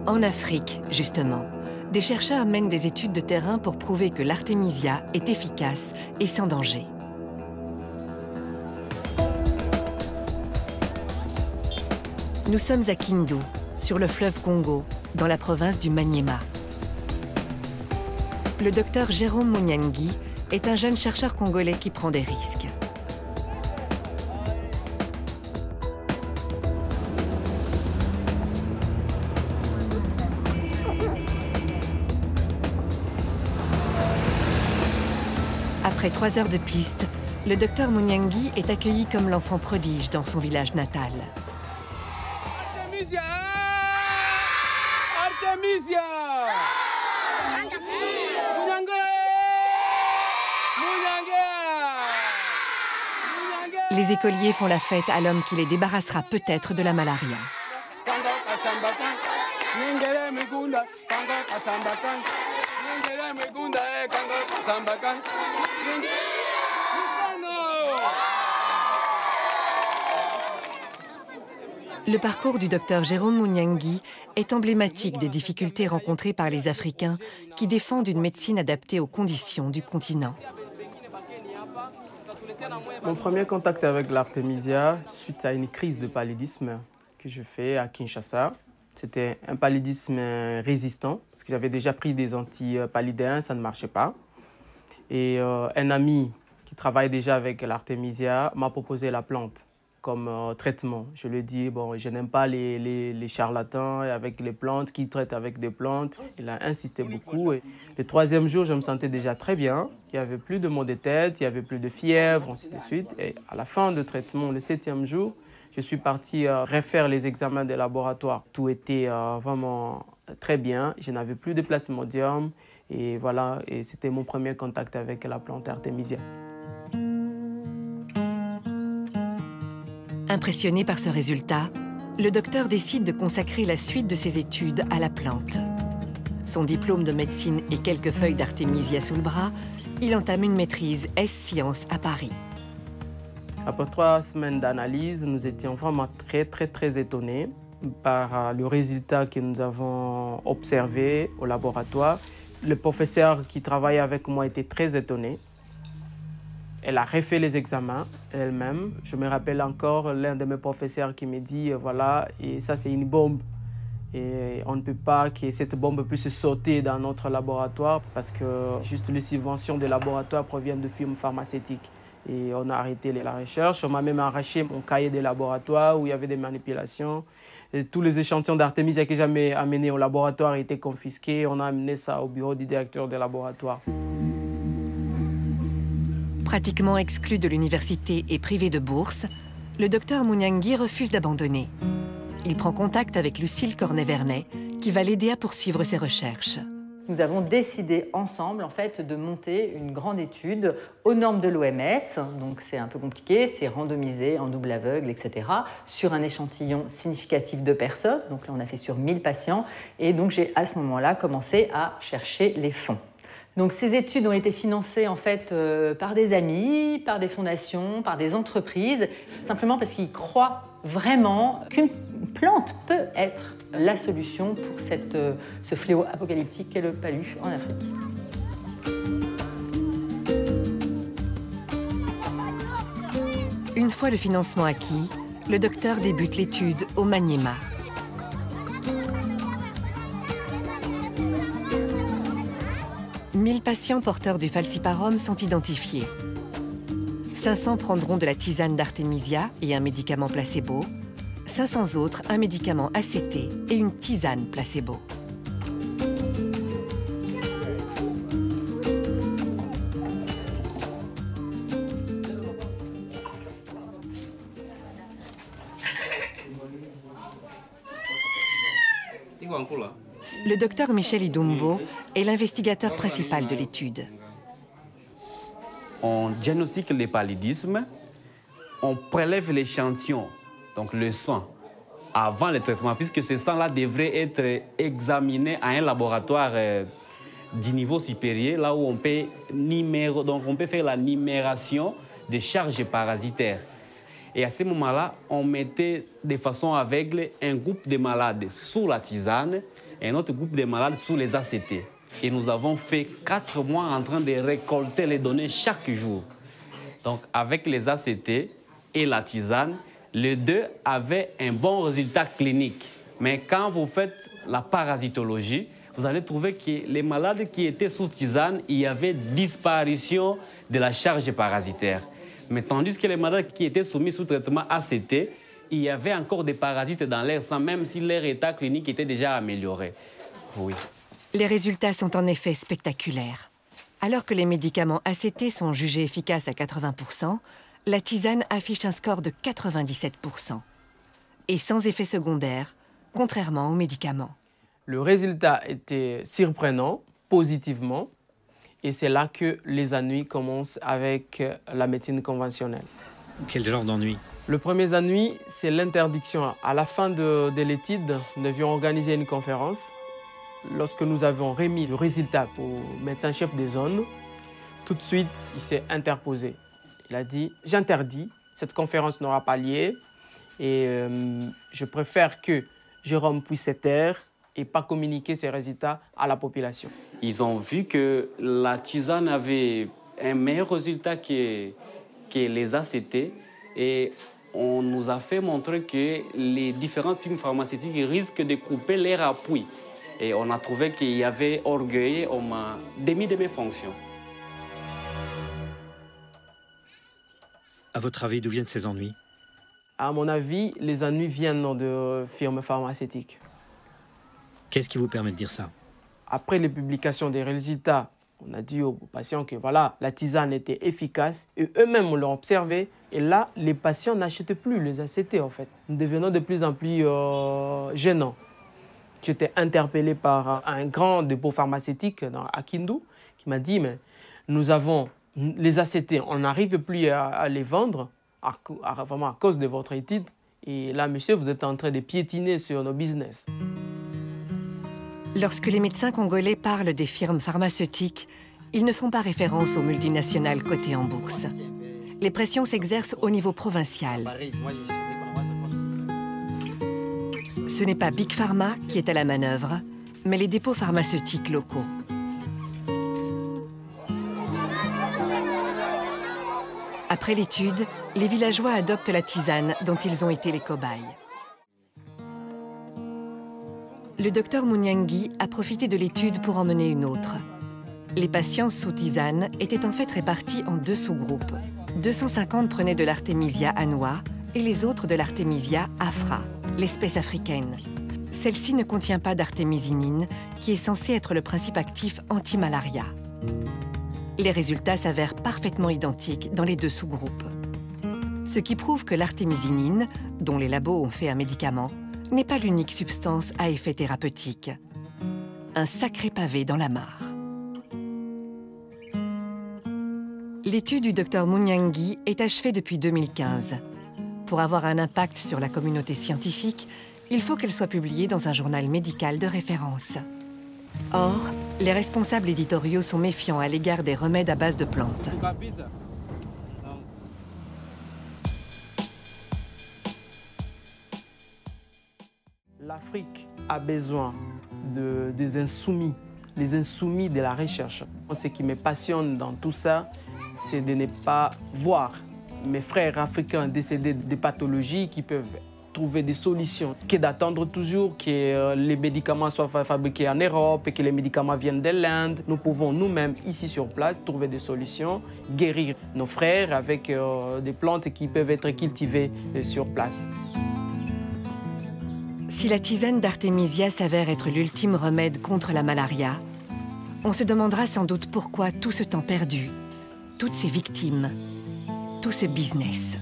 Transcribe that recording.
En Afrique, justement, des chercheurs mènent des études de terrain pour prouver que l'artémisia est efficace et sans danger. Nous sommes à Kindu, sur le fleuve Congo, dans la province du Maniema. Le docteur Jérôme Munyangi est un jeune chercheur congolais qui prend des risques. Après 3 heures de piste, le docteur Munyangi est accueilli comme l'enfant prodige dans son village natal. Artémisia! Artémisia! Les écoliers font la fête à l'homme qui les débarrassera peut-être de la malaria. Le parcours du docteur Jérôme Munyangi est emblématique des difficultés rencontrées par les Africains qui défendent une médecine adaptée aux conditions du continent. Mon premier contact avec l'artémisia, suite à une crise de paludisme que je fais à Kinshasa. C'était un paludisme résistant, parce que j'avais déjà pris des antipaludéens, ça ne marchait pas. Et un ami qui travaille déjà avec l'artémisia m'a proposé la plante comme traitement. Je lui ai dit, bon, je n'aime pas les charlatans avec les plantes, qui traitent avec des plantes. Il a insisté beaucoup. Et le 3e jour, je me sentais déjà très bien. Il n'y avait plus de maux de tête, il n'y avait plus de fièvre, ainsi de suite. Et à la fin du traitement, le 7e jour, je suis parti refaire les examens des laboratoires. Tout était vraiment très bien. Je n'avais plus de plasmodium. Et voilà, et c'était mon premier contact avec la plante artémisia. Impressionné par ce résultat, le docteur décide de consacrer la suite de ses études à la plante. Son diplôme de médecine et quelques feuilles d'artémisia sous le bras, il entame une maîtrise S-Sciences à Paris. Après 3 semaines d'analyse, nous étions vraiment très étonnés par le résultat que nous avons observé au laboratoire. Le professeur qui travaillait avec moi était très étonné. Elle a refait les examens elle-même. Je me rappelle encore l'un de mes professeurs qui me dit, voilà, et ça c'est une bombe. Et on ne peut pas que cette bombe puisse sauter dans notre laboratoire parce que juste les subventions des laboratoires proviennent de firmes pharmaceutiques. Et on a arrêté la recherche. On m'a même arraché mon cahier de laboratoire où il y avait des manipulations. Et tous les échantillons d'artémisia que j'avais amenés au laboratoire étaient confisqués. On a amené ça au bureau du directeur du laboratoire. Pratiquement exclu de l'université et privé de bourse, le docteur Munyangi refuse d'abandonner. Il prend contact avec Lucille Cornet-Vernet, qui va l'aider à poursuivre ses recherches. Nous avons décidé ensemble en fait, de monter une grande étude aux normes de l'OMS. Donc c'est un peu compliqué, c'est randomisé en double aveugle, etc. sur un échantillon significatif de personnes. Donc là, on a fait sur 1000 patients. Et donc j'ai à ce moment-là commencé à chercher les fonds. Donc ces études ont été financées en fait par des amis, par des fondations, par des entreprises, simplement parce qu'ils croient vraiment qu'une plante peut être la solution pour ce fléau apocalyptique qu'est le palu en Afrique. Une fois le financement acquis, le docteur débute l'étude au Maniema. Mille patients porteurs du falciparum sont identifiés. 500 prendront de la tisane d'artémisia et un médicament placebo. 500 autres, un médicament ACT et une tisane placebo. Le docteur Michel Idumbo est l'investigateur principal de l'étude. On diagnostique le paludisme, on prélève l'échantillon, donc le sang, avant le traitement, puisque ce sang-là devrait être examiné à un laboratoire du niveau supérieur, là où on peut, donc on peut faire la numération des charges parasitaires. Et à ce moment-là, on mettait de façon aveugle un groupe de malades sous la tisane et un autre groupe de malades sous les ACT. Et nous avons fait 4 mois en train de récolter les données chaque jour. Donc, avec les ACT et la tisane, les deux avaient un bon résultat clinique. Mais quand vous faites la parasitologie, vous allez trouver que les malades qui étaient sous tisane, il y avait disparition de la charge parasitaire. Mais tandis que les malades qui étaient soumis sous traitement ACT, il y avait encore des parasites dans l'air sang, même si leur état clinique était déjà amélioré. Oui. Les résultats sont en effet spectaculaires. Alors que les médicaments ACT sont jugés efficaces à 80%, la tisane affiche un score de 97%. Et sans effet secondaire, contrairement aux médicaments. Le résultat était surprenant, positivement, et c'est là que les ennuis commencent avec la médecine conventionnelle. Quel genre d'ennui? Le premier ennui, c'est l'interdiction. À la fin de l'étude, nous devions organiser une conférence. Lorsque nous avons remis le résultat au médecin-chef des zones, tout de suite, il s'est interposé. Il a dit « J'interdis, cette conférence n'aura pas lieu et je préfère que Jérôme puisse se taire et pas communiquer ses résultats à la population. » Ils ont vu que la tisane avait un meilleur résultat que les ACT et on nous a fait montrer que les différentes firmes pharmaceutiques risquent de couper leur appui. Et on a trouvé qu'il y avait orgueil, on m'a démis de mes fonctions. À votre avis, d'où viennent ces ennuis? À mon avis, les ennuis viennent de firmes pharmaceutiques. Qu'est-ce qui vous permet de dire ça? Après les publications des résultats, on a dit aux patients que voilà, la tisane était efficace et eux-mêmes l'ont observé. Et là, les patients n'achètent plus les ACT en fait. Nous devenons de plus en plus gênants. J'étais interpellé par un grand dépôt pharmaceutique à Kindu qui m'a dit mais nous avons les ACT, on n'arrive plus à les vendre vraiment à cause de votre étude. Et là, monsieur, vous êtes en train de piétiner sur nos business. Lorsque les médecins congolais parlent des firmes pharmaceutiques, ils ne font pas référence aux multinationales cotées en bourse. Les pressions s'exercent au niveau provincial. Ce n'est pas Big Pharma qui est à la manœuvre, mais les dépôts pharmaceutiques locaux. Après l'étude, les villageois adoptent la tisane dont ils ont été les cobayes. Le docteur Munyangi a profité de l'étude pour en mener une autre. Les patients sous tisane étaient en fait répartis en 2 sous-groupes. 250 prenaient de l'artémisia annua et les autres de l'artémisia afra, l'espèce africaine. Celle-ci ne contient pas d'artémisinine, qui est censée être le principe actif anti-malaria. Les résultats s'avèrent parfaitement identiques dans les 2 sous-groupes. Ce qui prouve que l'artémisinine, dont les labos ont fait un médicament, n'est pas l'unique substance à effet thérapeutique. Un sacré pavé dans la mare. L'étude du Dr Munyangi est achevée depuis 2015. Pour avoir un impact sur la communauté scientifique, il faut qu'elle soit publiée dans un journal médical de référence. Or, les responsables éditoriaux sont méfiants à l'égard des remèdes à base de plantes. L'Afrique a besoin des insoumis, les insoumis de la recherche. Ce qui me passionne dans tout ça, c'est de ne pas voir mes frères africains décédés de pathologies qui peuvent trouver des solutions, que d'attendre toujours que les médicaments soient fabriqués en Europe et que les médicaments viennent de l'Inde. Nous pouvons nous-mêmes, ici sur place, trouver des solutions, guérir nos frères avec des plantes qui peuvent être cultivées sur place. Si la tisane d'artémisia s'avère être l'ultime remède contre la malaria, on se demandera sans doute pourquoi tout ce temps perdu, toutes ces victimes, tout ce business.